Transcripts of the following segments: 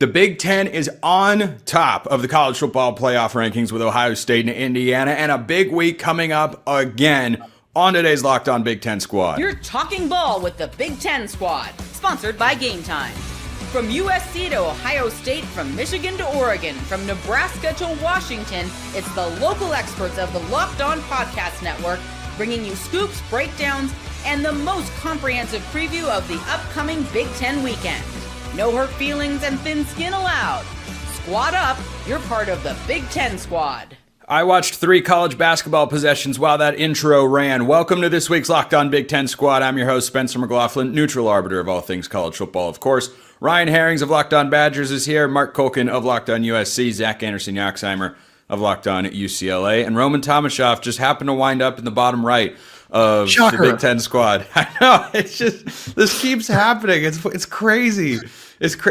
The Big Ten is on top of the college football playoff rankings with Ohio State and Indiana, and a big week coming up again on today's Locked On Big Ten Squad. You're talking ball with the Big Ten Squad, sponsored by Game Time. From USC to Ohio State, from Michigan to Oregon, from Nebraska to Washington, it's the local experts of the Locked On Podcast Network bringing you scoops, breakdowns, and the most comprehensive preview of the upcoming Big Ten weekend. No hurt feelings and thin skin allowed. Squad up, you're part of the Big Ten Squad. I watched 3 college basketball possessions while that intro ran. Welcome to this week's Locked On Big Ten Squad. I'm your host, Spencer McLaughlin, neutral arbiter of all things college football, of course. Ryan Herrings of Locked On Badgers is here. Mark Colkin of Locked On USC. Zach Anderson-Yaxheimer of Locked On UCLA. And Roman Tomashoff just happened to wind up in the bottom right of the Big Ten Squad. I know, it's just, this keeps happening. It's crazy.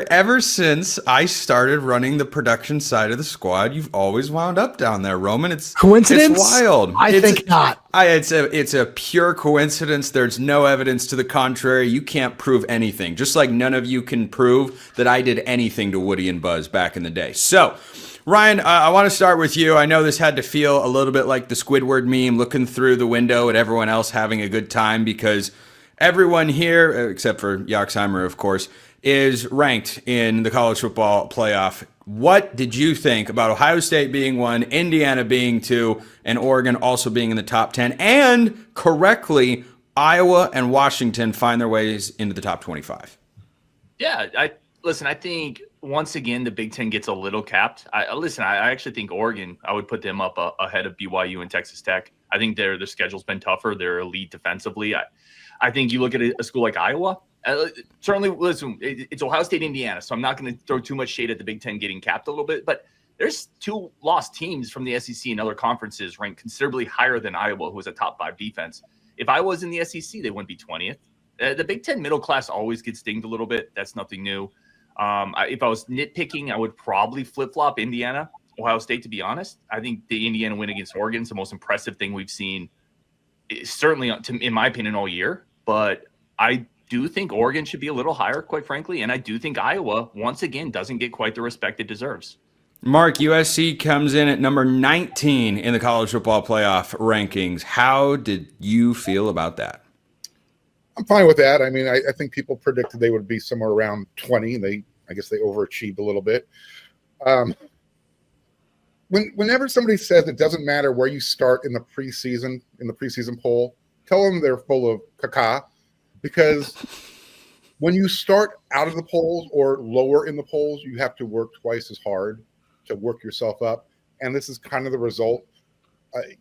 Ever since I started running the production side of the squad, you've always wound up down there, Roman. It's coincidence? It's wild. I think not. It's a pure coincidence. There's no evidence to the contrary. You can't prove anything. Just like none of you can prove that I did anything to Woody and Buzz back in the day. So, Ryan, I want to start with you. I know this had to feel a little bit like the Squidward meme, looking through the window at everyone else having a good time, because everyone here, except for Yaxheimer, of course, is ranked in the college football playoff. What did you think about Ohio State being 1, Indiana being 2, and Oregon also being in the top 10? And correctly, Iowa and Washington find their ways into the top 25. Yeah, I think once again the Big Ten gets a little capped. I actually think Oregon, I would put them up ahead of BYU and Texas Tech. I think their schedule's been tougher. They're elite defensively. I think you look at a school like Iowa. Certainly, listen, it's Ohio State, Indiana, so I'm not going to throw too much shade at the Big Ten getting capped a little bit, but there's 2 lost teams from the SEC and other conferences ranked considerably higher than Iowa, who was a top 5 defense. If Iowa was in the SEC, they wouldn't be 20th. The Big Ten middle class always gets dinged a little bit. That's nothing new. If I was nitpicking, I would probably flip-flop Indiana, Ohio State, to be honest. I think the Indiana win against Oregon is the most impressive thing we've seen, certainly, in my opinion, all year, but I do think Oregon should be a little higher, quite frankly, and I do think Iowa, once again, doesn't get quite the respect it deserves. Mark, USC comes in at number 19 in the college football playoff rankings. How did you feel about that? I'm fine with that. I mean, I think people predicted they would be somewhere around 20. I guess they overachieved a little bit. Whenever somebody says it doesn't matter where you start in the preseason poll, tell them they're full of caca. Because when you start out of the polls or lower in the polls, you have to work twice as hard to work yourself up. And this is kind of the result.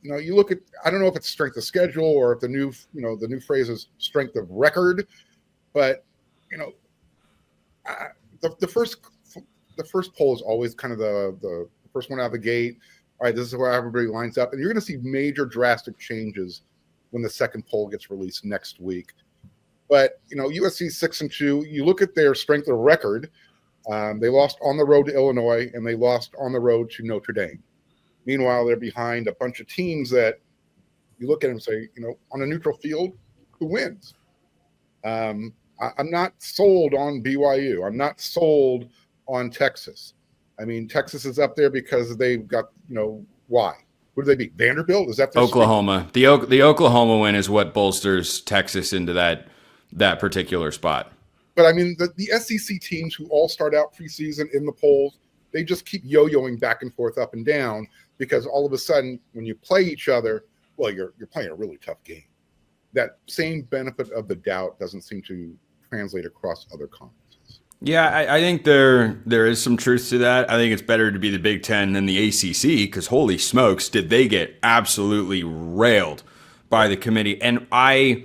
You look at, I don't know if it's strength of schedule or if the new phrase is strength of record, but the first poll is always kind of the first one out of the gate. All right, this is where everybody lines up, and you're going to see major drastic changes when the second poll gets released next week. But, USC 6-2, you look at their strength of record, they lost on the road to Illinois and they lost on the road to Notre Dame. Meanwhile, they're behind a bunch of teams that you look at and say, on a neutral field, who wins? I'm not sold on BYU. I'm not sold on Texas. I mean, Texas is up there because they've got, why? Who do they beat? Vanderbilt? Is that their Oklahoma? The Oklahoma win is what bolsters Texas into that particular spot. But I mean, the SEC teams who all start out preseason in the polls, they just keep yo-yoing back and forth, up and down, because all of a sudden, when you play each other, well, you're playing a really tough game. That same benefit of the doubt doesn't seem to translate across other conferences. Yeah, I think there is some truth to that. I think it's better to be the Big Ten than the ACC, because holy smokes, did they get absolutely railed by the committee. And I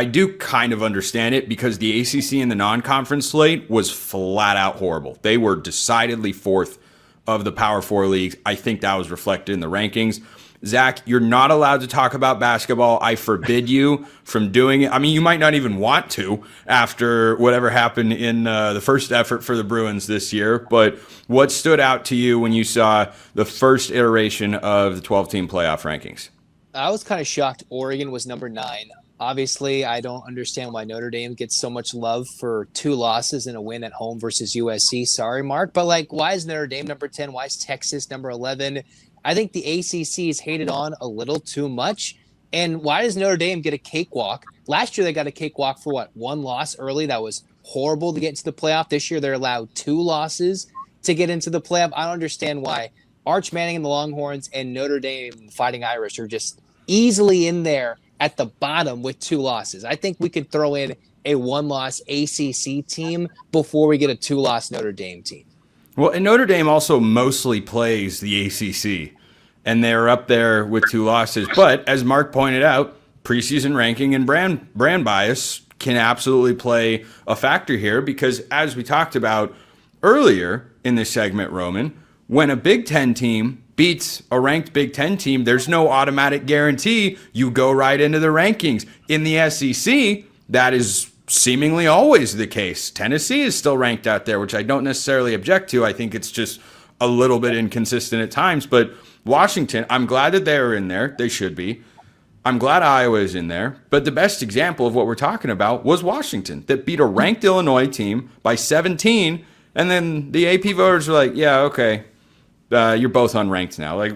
do kind of understand it, because the ACC in the non-conference slate was flat out horrible. They were decidedly 4th of the Power 4 leagues. I think that was reflected in the rankings. Zach, you're not allowed to talk about basketball. I forbid you from doing it. I mean, you might not even want to after whatever happened in the first effort for the Bruins this year. But what stood out to you when you saw the first iteration of the 12-team playoff rankings? I was kind of shocked Oregon was number 9. Obviously, I don't understand why Notre Dame gets so much love for 2 losses and a win at home versus USC. Sorry, Mark. But, like, why is Notre Dame number 10? Why is Texas number 11? I think the ACC is hated on a little too much. And why does Notre Dame get a cakewalk? Last year, they got a cakewalk for what? 1 loss early. That was horrible to get into the playoff. This year, they're allowed 2 losses to get into the playoff. I don't understand why Arch Manning and the Longhorns and Notre Dame Fighting Irish are just easily in there at the bottom with 2 losses. I think we could throw in a 1-loss ACC team before we get a 2-loss Notre Dame team. Well, and Notre Dame also mostly plays the ACC, and they're up there with 2 losses. But as Mark pointed out, preseason ranking and brand bias can absolutely play a factor here because, as we talked about earlier in this segment, Roman, when a Big Ten team beats a ranked Big Ten team, there's no automatic guarantee you go right into the rankings. In the SEC, that is seemingly always the case. Tennessee is still ranked out there, which I don't necessarily object to. I think it's just a little bit inconsistent at times. But Washington, I'm glad that they're in there. They should be. I'm glad Iowa is in there. But the best example of what we're talking about was Washington, that beat a ranked Illinois team by 17. And then the AP voters were like, yeah, okay. You're both unranked now. Like,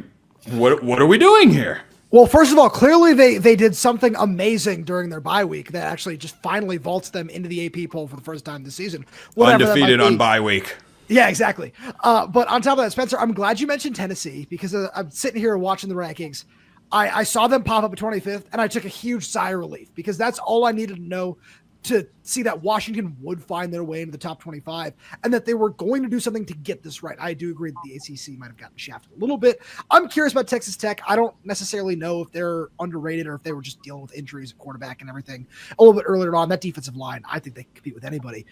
what are we doing here? Well, first of all, clearly they did something amazing during their bye week that actually just finally vaults them into the AP poll for the first time this season. Undefeated on bye week. Yeah, exactly. But on top of that, Spencer, I'm glad you mentioned Tennessee because I'm sitting here watching the rankings. I saw them pop up at 25th, and I took a huge sigh of relief because that's all I needed to know to see that Washington would find their way into the top 25 and that they were going to do something to get this right. I do agree that the ACC might have gotten shafted a little bit. I'm curious about Texas Tech. I don't necessarily know if they're underrated or if they were just dealing with injuries at quarterback and everything a little bit earlier on. That defensive line, I think they can compete with anybody.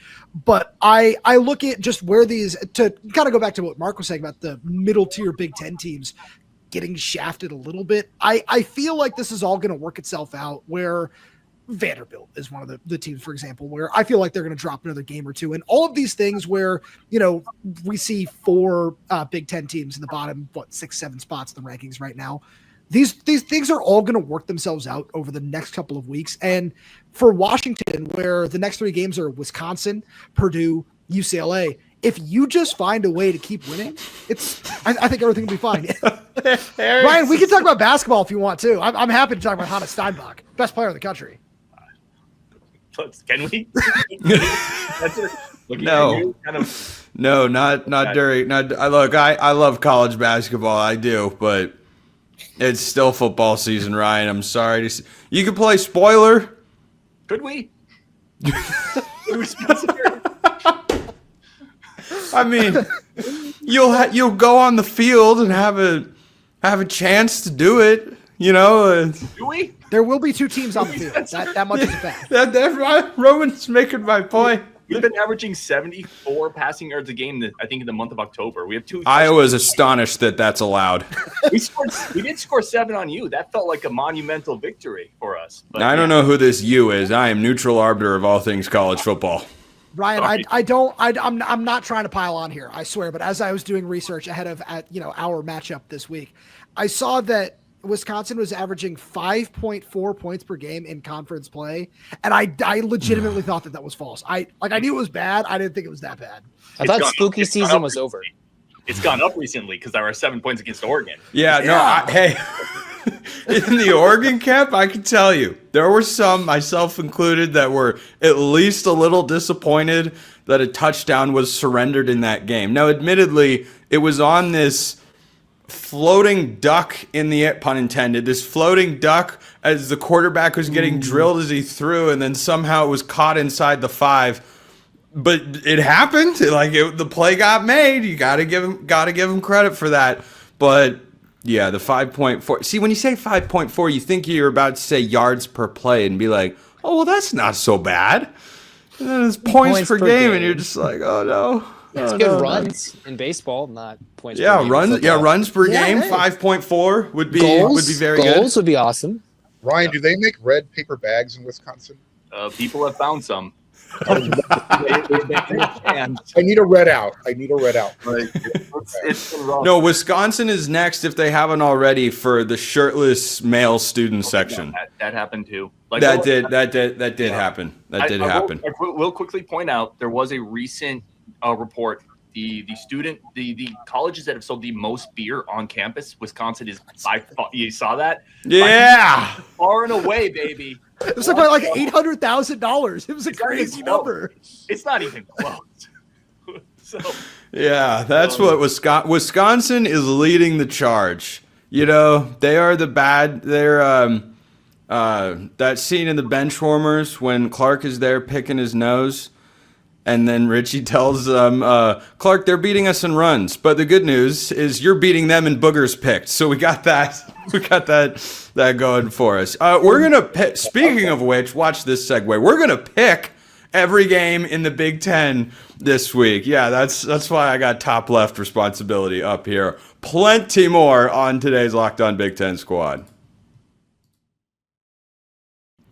But I look at just where these, to kind of go back to what Mark was saying about the middle tier Big Ten teams getting shafted a little bit. I feel like this is all going to work itself out where Vanderbilt is one of the teams, for example, where I feel like they're going to drop another game or two. And all of these things where, we see 4 Big Ten teams in the bottom, 6, 7 spots in the rankings right now. These things are all going to work themselves out over the next couple of weeks. And for Washington, where the next 3 games are Wisconsin, Purdue, UCLA, if you just find a way to keep winning, I think everything will be fine. Ryan, we can talk about basketball if you want to. I'm happy to talk about Hannes Steinbach, best player in the country. Can we? No, not during. I love college basketball. I do, but it's still football season, Ryan. I'm sorry to see. You can play spoiler. Could we? I mean, you'll go on the field and have a chance to do it. Do we? There will be 2 teams on the field. That much is a fact. Roman's making my point. We've been averaging 74 passing yards a game, I think, in the month of October. We have 2. Iowa's astonished that that's allowed. We did score 7 on you. That felt like a monumental victory for us. But, I don't know who this you is. I am neutral arbiter of all things college football. Ryan, I'm not trying to pile on here, I swear. But as I was doing research ahead of our matchup this week, I saw that Wisconsin was averaging 5.4 points per game in conference play, and I legitimately thought that was false. I knew it was bad. I didn't think it was that bad. I thought spooky season was over. It's gone up recently because there were 7 points against Oregon. Hey, in the Oregon camp, I can tell you there were some, myself included, that were at least a little disappointed that a touchdown was surrendered in that game. Now, admittedly, it was on this floating duck pun intended, this floating duck as the quarterback was getting drilled as he threw, and then somehow it was caught inside the 5. But it happened. The play got made. You gotta give him credit for that. But yeah, the 5.4. See, when you say 5.4, you think you're about to say yards per play and be like, oh well, that's not so bad. And then it's points per game, and you're just like, oh no. It's good runs in baseball, not points. Yeah, per game runs. Yeah, runs per game. Hey. 5.4 would be very good. Goals would be awesome. Ryan, do they make red paper bags in Wisconsin? People have found some. I need a red out. Like, It's been rough. No, Wisconsin is next if they haven't already for the shirtless male student section. That happened too. Like, That did happen. That did happen. I will quickly point out there was a recent report. The colleges that have sold the most beer on campus, Wisconsin is by far. You saw that? Yeah. Far and away, baby. It was like $800,000. It was a crazy number. It's not even close. So Yeah, that's what Wisconsin is leading the charge. You know, they are the bad. They're that scene in the Benchwarmers when Clark is there picking his nose. And then Richie tells them, Clark, they're beating us in runs. But the good news is you're beating them in boogers picked. So we got that. We got that going for us. We're going to pick, speaking of which, watch this segue. We're going to pick every game in the Big Ten this week. Yeah, that's why I got top left responsibility up here. Plenty more on today's Locked On Big Ten Squad.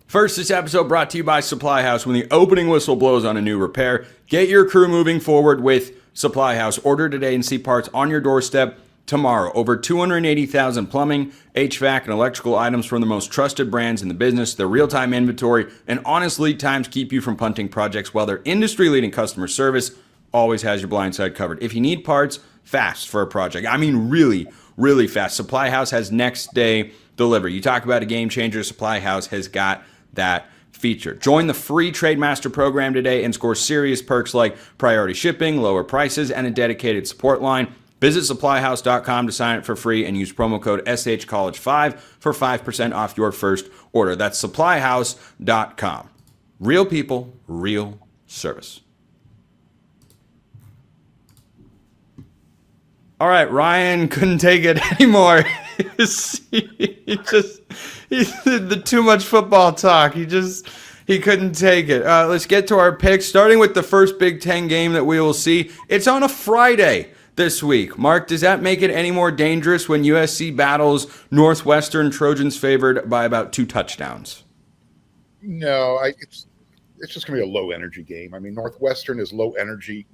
First, this episode brought to you by Supply House. When the opening whistle blows on a new repair, get your crew moving forward with Supply House. Order today and see parts on your doorstep tomorrow. Over 280,000 plumbing, HVAC, and electrical items from the most trusted brands in the business. Their real-time inventory and honest lead times keep you from punting projects, while their industry-leading customer service always has your blind side covered. If you need parts fast for a project, I mean really, really fast, Supply House has next-day delivery. You talk about a game changer, Supply House has got that feature. Join the free Trade Master program today and score serious perks like priority shipping, lower prices, and a dedicated support line. Visit supplyhouse.com to sign up for free and use promo code SHCollege5 for 5% off your first order. That's supplyhouse.com. Real people, real service. All right, Ryan couldn't take it anymore. He did the too much football talk. He couldn't take it. Let's get to our picks, starting with the first Big Ten game that we will see. It's on a Friday this week. Mark, does that make it any more dangerous when USC battles Northwestern, Trojans favored by about 2 touchdowns? No, it's just going to be a low-energy game. I mean, Northwestern is low energy.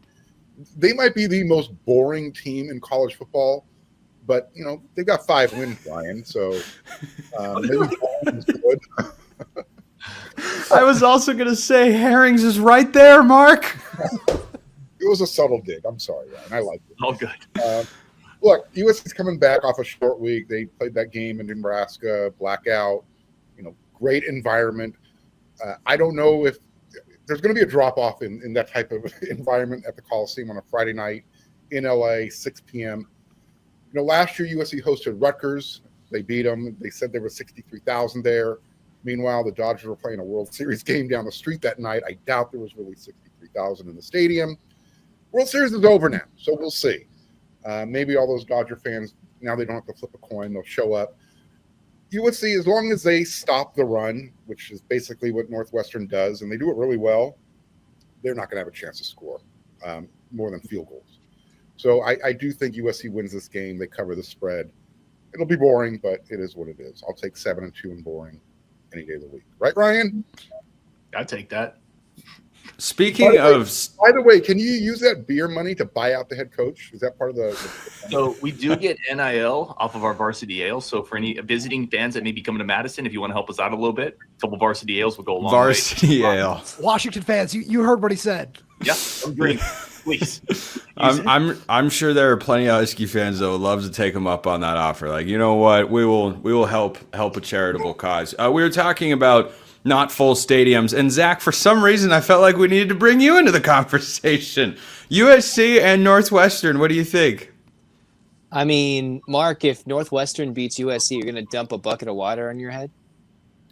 They might be the most boring team in college football, but, you know, they've got 5 wins, Ryan, so maybe is good. I was also going to say Herring's is right there, Mark. It was a subtle dig. I'm sorry, Ryan. I liked it. all good. Look, USC's coming back off a short week. They played that game in Nebraska, blackout, you know, great environment. I don't know if there's going to be a drop-off in that type of environment at the Coliseum on a Friday night in LA, 6 p.m. You know, last year USC hosted Rutgers. They beat them. They said there was 63,000 there. Meanwhile, the Dodgers were playing a World Series game down the street that night. I doubt there was really 63,000 in the stadium. World Series is over now, so we'll see. Maybe all those Dodger fans, now they don't have to flip a coin. They'll show up. USC, as long as they stop the run, which is basically what Northwestern does, and they do it really well, they're not going to have a chance to score more than field goals. So I do think USC wins this game. They cover the spread. It'll be boring, but it is what it is. I'll take 7-2 in boring any day of the week. Right, Ryan? I'd take that. Speaking of... By the way, can you use that beer money to buy out the head coach? Is that part of the So we do get NIL off of our varsity ale. So for any visiting fans that may be coming to Madison, if you want to help us out a little bit, a couple varsity ales will go a long way. Varsity ale. Washington fans, you heard what he said. Yeah, drink, please. I'm sure there are plenty of Husky fans that would love to take him up on that offer. Like, you know what? We will help a charitable cause. We were talking about not full stadiums, and Zach, for some reason, I felt like we needed to bring you into the conversation. USC and Northwestern, what do you think? I mean, Mark, if Northwestern beats USC, you're going to dump a bucket of water on your head?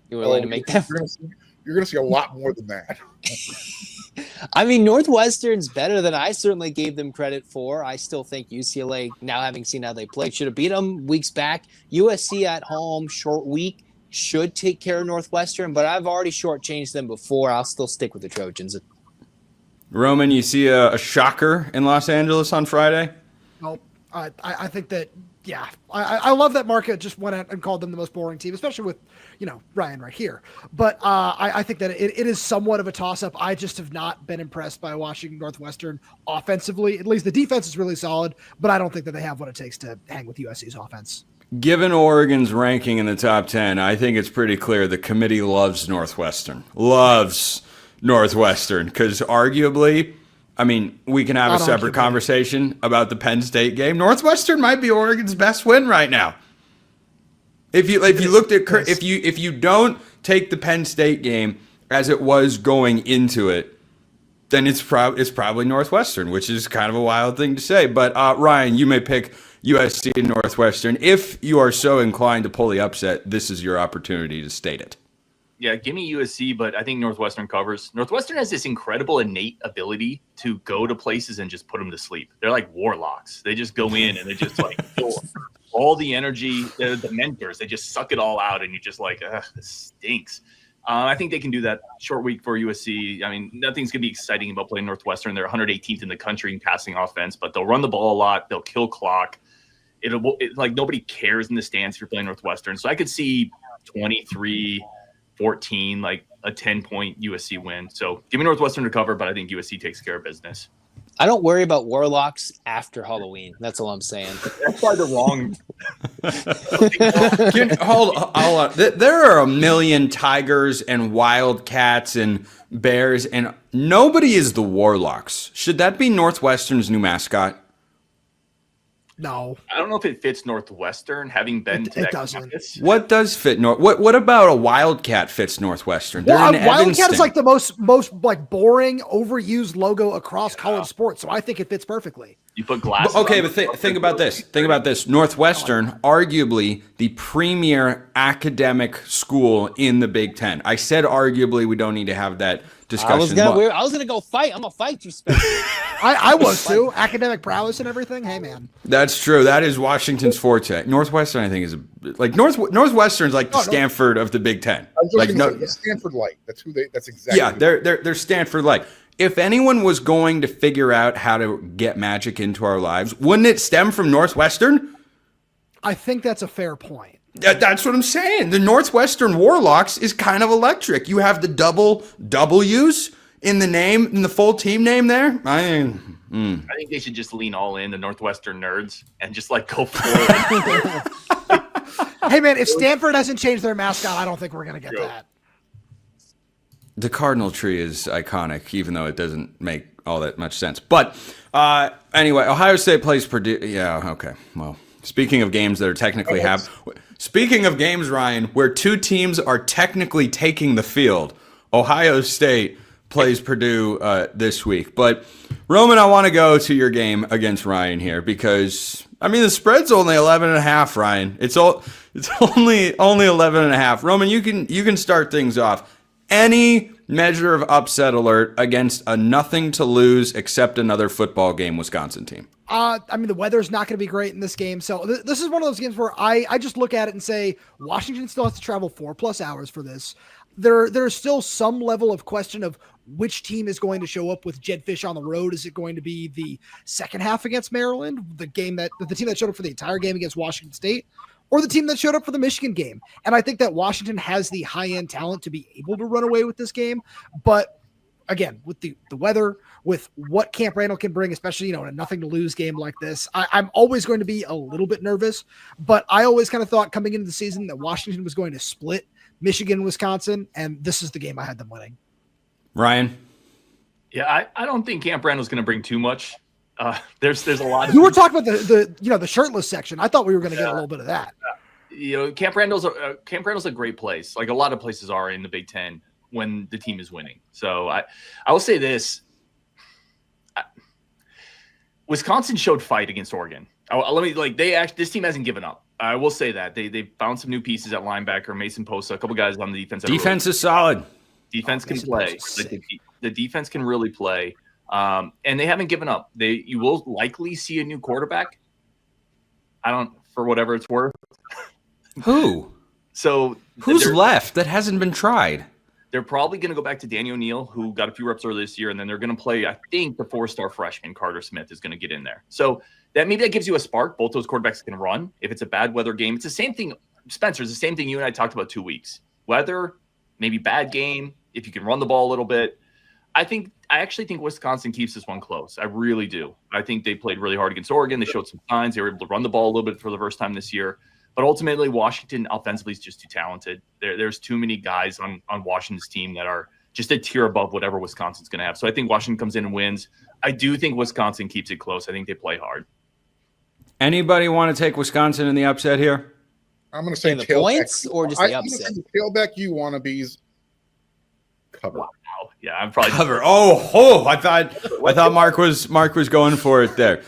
You're willing to make that? You're going to see a lot more than that. I mean, Northwestern's better than I certainly gave them credit for. I still think UCLA, now having seen how they played, should have beat them weeks back. USC at home, short week, should take care of Northwestern, but I've already shortchanged them before. I'll still stick with the Trojans. Roman, you see a shocker in Los Angeles on Friday? Nope. I think that Yeah, I love that Mark just went out and called them the most boring team, especially with, Ryan right here. But I think that it is somewhat of a toss-up. I just have not been impressed by Washington Northwestern offensively. At least the defense is really solid, but I don't think that they have what it takes to hang with USC's offense. Given Oregon's ranking in the top 10, I think it's pretty clear the committee loves Northwestern. Loves Northwestern, because arguably, we can have a separate conversation about the Penn State game. Northwestern might be Oregon's best win right now. If you looked at if you don't take the Penn State game as it was going into it, then it's probably Northwestern, which is kind of a wild thing to say. But Ryan, you may pick USC and Northwestern. If you are so inclined to pull the upset, this is your opportunity to state it. Yeah, give me USC, but I think Northwestern covers. Northwestern has this incredible innate ability to go to places and just put them to sleep. They're like warlocks. They just go in and they just like all the energy. They're the mentors. They just suck it all out, and you're just like, ugh, this stinks. I think they can do that. Short week for USC. Nothing's going to be exciting about playing Northwestern. They're 118th in the country in passing offense, but they'll run the ball a lot. They'll kill clock. Like nobody cares in the stands if you're playing Northwestern. So I could see 23-14, like a 10-point USC win. So give me Northwestern to cover, but I think USC takes care of business. I don't worry about warlocks after Halloween. That's all I'm saying. That's probably the wrong. Hold on. There are a million tigers and wildcats and bears, and nobody is the warlocks. Should that be Northwestern's new mascot? No, I don't know if it fits Northwestern, having been to that doesn't. campus. What does fit What about a wildcat fits Northwestern? They're Well, in Wildcat Evanston. is like the most like boring, overused logo across college sports, so I think it fits perfectly. You put glasses. Okay, on but think about this. Think about this. Northwestern, arguably the premier academic school in the Big Ten. I said arguably. We don't need to have that discussion. I was gonna go fight. I'm gonna fight you, Spencer. I was too. Academic prowess and everything. Hey, man. That's true. That is Washington's forte. Northwestern, I think, is Northwestern's like the Stanford of the Big Ten. I was just gonna say, the Stanford Light. That's who they. That's exactly. Yeah, they're Stanford like. If anyone was going to figure out how to get magic into our lives, wouldn't it stem from Northwestern? I think that's a fair point. That's what I'm saying. The Northwestern Warlocks is kind of electric. You have the double W's in the name, in the full team name there. I think they should just lean all in, the Northwestern nerds, and just like go for it. Hey, man, if Stanford hasn't changed their mascot, I don't think we're going to get that. The cardinal tree is iconic, even though it doesn't make all that much sense. But anyway, Ohio State plays Purdue. Yeah, okay. Well, speaking of games that are technically speaking of games, Ryan, where two teams are technically taking the field, Ohio State plays Purdue this week. But Roman, I want to go to your game against Ryan here because the spread's only 11.5. Ryan, it's only 11.5. Roman, you can start things off. Any measure of upset alert against a nothing to lose except another football game Wisconsin team? The weather's not going to be great in this game. So this is one of those games where I just look at it and say, Washington still has to travel 4+ hours for this. There's still some level of question of which team is going to show up with Jedd Fisch on the road. Is it going to be the second half against Maryland, the team that showed up for the entire game against Washington State, or the team that showed up for the Michigan game? And I think that Washington has the high-end talent to be able to run away with this game. But again, with the weather, with what Camp Randall can bring, especially, in a nothing to lose game like this, I'm always going to be a little bit nervous. But I always kind of thought coming into the season that Washington was going to split Michigan, Wisconsin, and this is the game I had them winning. Ryan? Yeah, I don't think Camp Randall's going to bring too much. There's a lot of. You were talking about the shirtless section. I thought we were going to get a little bit of that. Camp Randall's a great place. Like a lot of places are in the Big Ten when the team is winning. So I will say this: Wisconsin showed fight against Oregon. This team hasn't given up. I will say that they found some new pieces at linebacker, Mason Posa, a couple guys on the defense. Defense is solid. Defense can play. The defense can really play. And they haven't given up. You will likely see a new quarterback. For whatever it's worth. Who? So who's left that hasn't been tried? They're probably going to go back to Daniel Neal, who got a few reps earlier this year, and then they're going to play, I think, the 4-star freshman Carter Smith is going to get in there. So that gives you a spark. Both those quarterbacks can run. If it's a bad weather game, it's the same thing, Spencer, it's the same thing you and I talked about 2 weeks. Weather, maybe bad game, if you can run the ball a little bit. I actually think Wisconsin keeps this one close. I really do. I think they played really hard against Oregon. They showed some signs. They were able to run the ball a little bit for the first time this year. But ultimately, Washington offensively is just too talented. There's too many guys on Washington's team that are just a tier above whatever Wisconsin's going to have. So I think Washington comes in and wins. I do think Wisconsin keeps it close. I think they play hard. Anybody want to take Wisconsin in the upset here? I'm going to say the points or just the upset? The tailback you wannabes cover. Wow. Yeah, I'm probably Cover. I thought Mark was going for it there.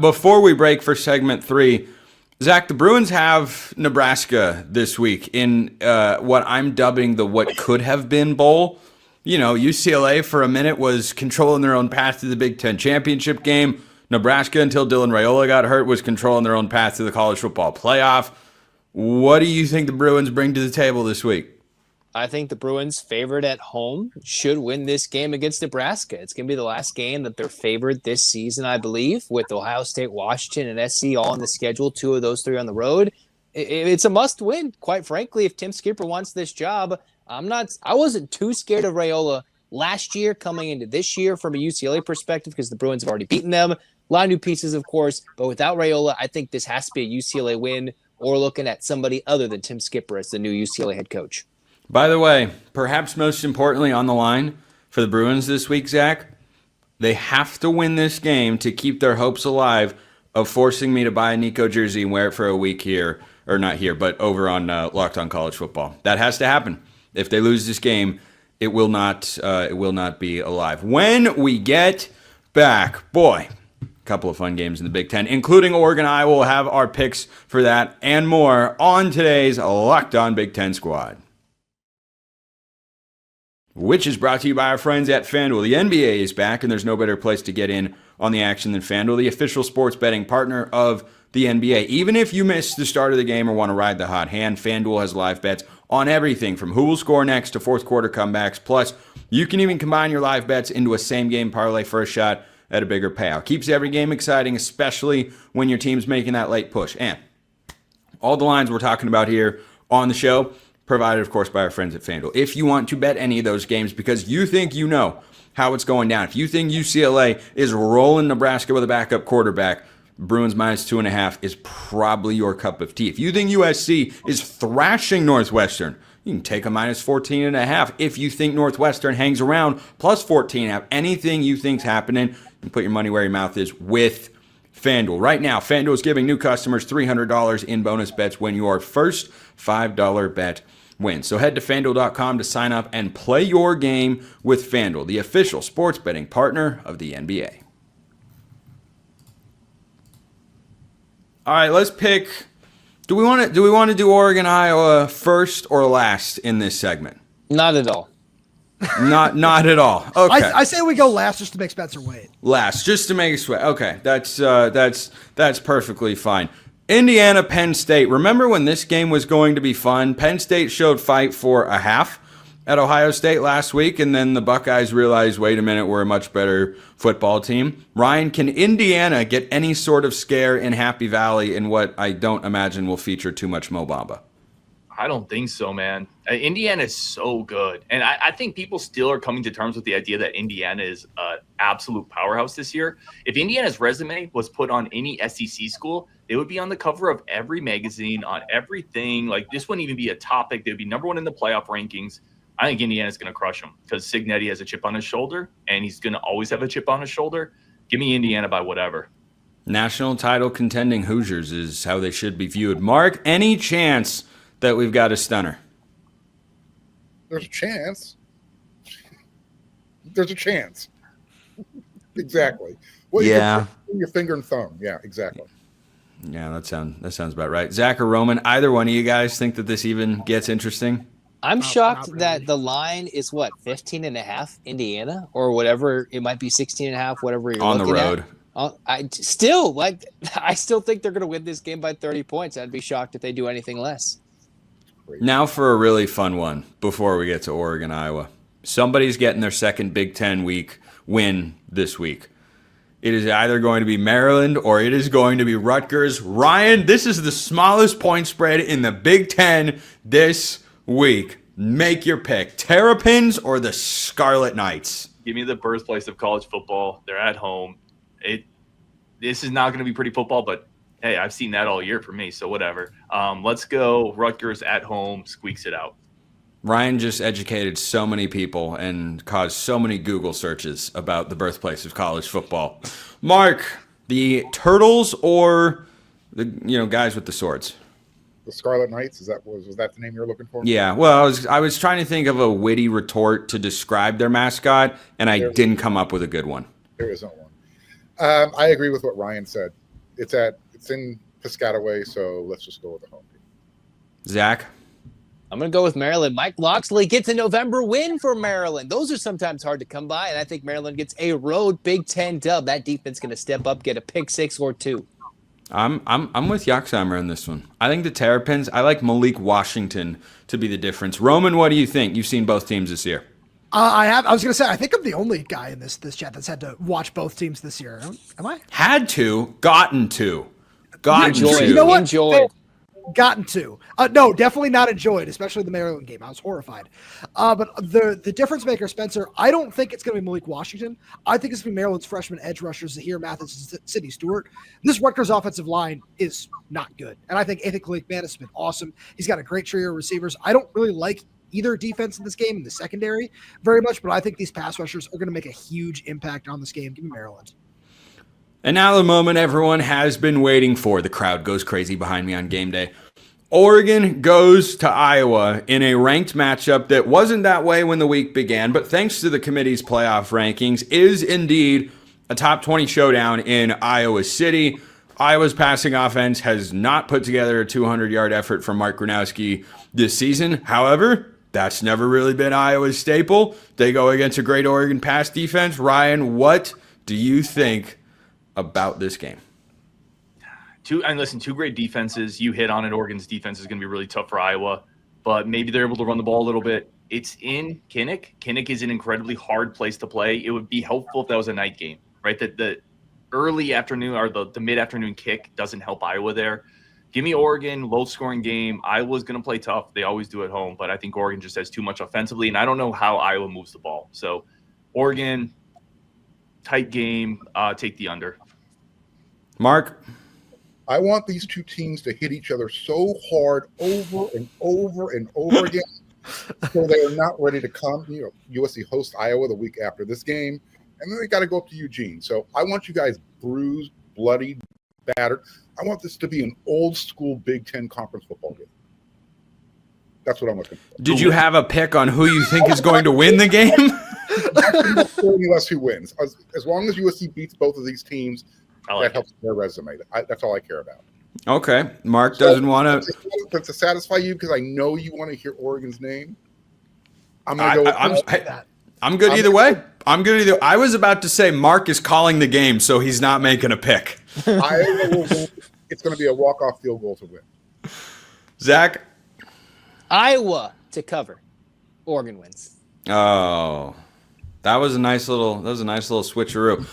Before we break for segment 3, Zach, the Bruins have Nebraska this week in what I'm dubbing the what could have been bowl. You know, UCLA for a minute was controlling their own path to the Big Ten championship game. Nebraska, until Dylan Raiola got hurt, was controlling their own path to the college football playoff. What do you think the Bruins bring to the table this week? I think the Bruins, favored at home, should win this game against Nebraska. It's going to be the last game that they're favored this season, I believe, with Ohio State, Washington, and SC all on the schedule, 2 of those 3 on the road. It's a must-win, quite frankly. If Tim Skipper wants this job, I wasn't too scared of Raiola last year coming into this year from a UCLA perspective because the Bruins have already beaten them. A lot of new pieces, of course, but without Raiola, I think this has to be a UCLA win or looking at somebody other than Tim Skipper as the new UCLA head coach. By the way, perhaps most importantly on the line for the Bruins this week, Zach, they have to win this game to keep their hopes alive of forcing me to buy a Nico jersey and wear it for a week here, or not here, but over on Locked On College Football. That has to happen. If they lose this game, it will not be alive. When we get back, boy, a couple of fun games in the Big Ten, including Oregon. I will have our picks for that and more on today's Locked On Big Ten Squad, which is brought to you by our friends at FanDuel. The NBA is back, and there's no better place to get in on the action than FanDuel, the official sports betting partner of the NBA. Even if you missed the start of the game or want to ride the hot hand, FanDuel has live bets on everything from who will score next to fourth quarter comebacks. Plus, you can even combine your live bets into a same-game parlay for a shot at a bigger payout. Keeps every game exciting, especially when your team's making that late push. And all the lines we're talking about here on the show, provided, of course, by our friends at FanDuel. If you want to bet any of those games because you think you know how it's going down, if you think UCLA is rolling Nebraska with a backup quarterback, Bruins -2.5 is probably your cup of tea. If you think USC is thrashing Northwestern, you can take a -14.5. If you think Northwestern hangs around, +14.5. Anything you think's happening, you can put your money where your mouth is with FanDuel. Right now, FanDuel is giving new customers $300 in bonus bets when your first $5 bet wins. So head to FanDuel.com to sign up and play your game with FanDuel, the official sports betting partner of the NBA. All right, let's pick. Do we want to do Oregon, Iowa first or last in this segment? Not at all. Not at all. Okay. I say we go last just to make Spencer wait. Last, just to make it sweat. Okay, that's perfectly fine. Indiana, Penn State. Remember when this game was going to be fun? Penn State showed fight for a half at Ohio State last week, and then the Buckeyes realized, wait a minute, we're a much better football team. Ryan, can Indiana get any sort of scare in Happy Valley in what I don't imagine will feature too much Mo Bamba? I don't think so, man. Indiana is so good. And I think people still are coming to terms with the idea that Indiana is an absolute powerhouse this year. If Indiana's resume was put on any SEC school, they would be on the cover of every magazine, on everything. Like, this wouldn't even be a topic. They'd be number one in the playoff rankings. I think Indiana's going to crush them because Cignetti has a chip on his shoulder, and he's going to always have a chip on his shoulder. Give me Indiana by whatever. National title contending Hoosiers is how they should be viewed. Mark, any chance that we've got a stunner? There's a chance. There's a chance. Exactly. Well, yeah. Your finger and thumb. Yeah, exactly. Yeah, that sounds about right. Zach or Roman, either one of you guys think that this even gets interesting? I'm shocked that the line is 15.5 Indiana or whatever. It might be 16.5, whatever you're on the road. I still think they're going to win this game by 30 points. I'd be shocked if they do anything less. crazy. Now for a really fun one before we get to Oregon, Iowa. Somebody's getting their second Big Ten week win this week. It is either going to be Maryland or it is going to be Rutgers. Ryan, this is the smallest point spread in the Big Ten this week. Make your pick. Terrapins or the Scarlet Knights? Give me the birthplace of college football. They're at home. This is not going to be pretty football, but hey, I've seen that all year for me, so whatever. Let's go Rutgers at home, squeaks it out. Ryan just educated so many people and caused so many Google searches about the birthplace of college football. Mark, the Turtles or the guys with the swords? The Scarlet Knights, was that the name you were looking for? Yeah, well, I was trying to think of a witty retort to describe their mascot, and I didn't come up with a good one. There isn't one. I agree with what Ryan said. It's in Piscataway, so let's just go with the home team. Zach? I'm going to go with Maryland. Mike Locksley gets a November win for Maryland. Those are sometimes hard to come by, and I think Maryland gets a road Big Ten dub. That defense going to step up, get a pick 6 or 2. I'm with Yaxheimer on this one. I think the Terrapins, I like Malik Washington to be the difference. Roman, what do you think? You've seen both teams this year. I was going to say, I think I'm the only guy in this chat that's had to watch both teams this year. Am I? Had to, gotten to. Enjoyed. You know what? Enjoyed. Gotten to. No, definitely not enjoyed, especially the Maryland game. I was horrified. But the difference maker, Spencer, I don't think it's going to be Malik Washington. I think it's going to be Maryland's freshman edge rushers, Zahir Mathis and Sidney Stewart. This Rutgers offensive line is not good. And I think Anthony Kalik-Man has been awesome. He's got a great trio of receivers. I don't really like either defense in this game in the secondary very much, but I think these pass rushers are going to make a huge impact on this game. Give me Maryland. And now the moment everyone has been waiting for. The crowd goes crazy behind me on game day. Oregon goes to Iowa in a ranked matchup that wasn't that way when the week began, but thanks to the committee's playoff rankings, is indeed a top 20 showdown in Iowa City. Iowa's passing offense has not put together a 200-yard effort from Mark Gronowski this season. However, that's never really been Iowa's staple. They go against a great Oregon pass defense. Ryan, what do you think about this game? Two great defenses. You hit on it. Oregon's defense is going to be really tough for Iowa, but maybe they're able to run the ball a little bit. It's in Kinnick. Kinnick is an incredibly hard place to play. It would be helpful if that was a night game, right? That the early afternoon or the mid-afternoon kick doesn't help Iowa there. Give me Oregon, low-scoring game. Iowa's going to play tough. They always do at home, but I think Oregon just has too much offensively, and I don't know how Iowa moves the ball. So Oregon, tight game, take the under. Mark? I want these two teams to hit each other so hard over and over and over again so they are not ready to come. USC hosts Iowa the week after this game, and then they got to go up to Eugene. So I want you guys bruised, bloodied, battered. I want this to be an old-school Big Ten conference football game. That's what I'm looking for. Did you have a pick on who you think is going to win the game? Less who wins. As long as USC beats both of these teams, that helps their resume. That's all I care about. Okay. Mark doesn't want to satisfy you because I know you want to hear Oregon's name. I'm going to go with that. I'm good either way. I'm good either. I was about to say Mark is calling the game, so he's not making a pick. Iowa will win. It's going to be a walk-off field goal to win. Zach? Iowa to cover. Oregon wins. Oh, that was a nice little switcheroo.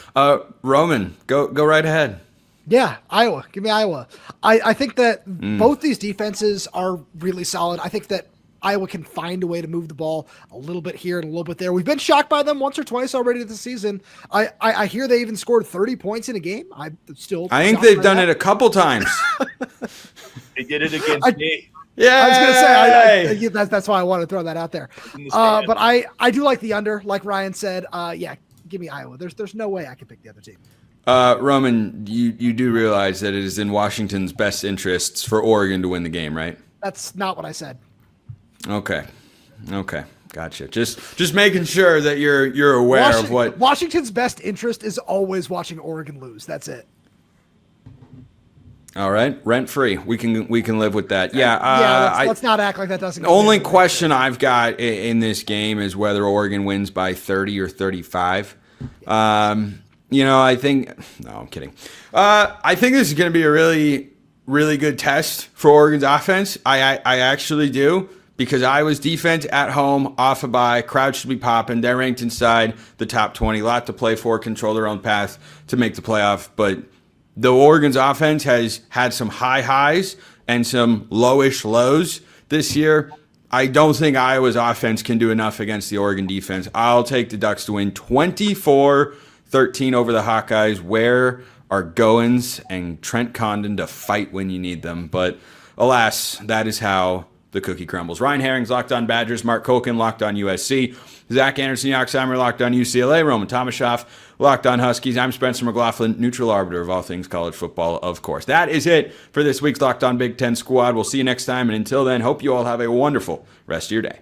Roman, go right ahead. Yeah, Iowa. Give me Iowa. I think that both these defenses are really solid. I think that Iowa can find a way to move the ball a little bit here and a little bit there. We've been shocked by them once or twice already this season. I hear they even scored 30 points in a game. I think they've done it a couple times. They did it against me. Yeah, I was going to say that's why I wanted to throw that out there. But I do like the under, like Ryan said. Yeah, give me Iowa. There's no way I can pick the other team. Roman, you do realize that it is in Washington's best interests for Oregon to win the game, right? That's not what I said. Okay, gotcha. Just making sure that you're aware of what Washington's best interest is. Always watching Oregon lose. That's it. All right, rent free. We can live with that. Yeah. Let's not act like that doesn't. The only question I've got in this game is whether Oregon wins by 30 or 35. I think. No, I'm kidding. I think this is going to be a really really good test for Oregon's offense. I actually do, because Iowa's defense at home, off a bye, crowd should be popping. They're ranked inside the top 20. A lot to play for, control their own path to make the playoff. But the Oregon's offense has had some high highs and some lowish lows this year. I don't think Iowa's offense can do enough against the Oregon defense. I'll take the Ducks to win 24-13 over the Hawkeyes. Where are Goins and Trent Condon to fight when you need them? But alas, that is how the cookie crumbles. Ryan Herring's locked on Badgers. Mark Colkin locked on USC. Zach Anderson Yoxheimer locked on UCLA. Roman Tomashoff locked on Huskies. I'm Spencer McLaughlin, neutral arbiter of all things college football, of course. That is it for this week's Locked On Big Ten Squad. We'll see you next time, and until then, hope you all have a wonderful rest of your day.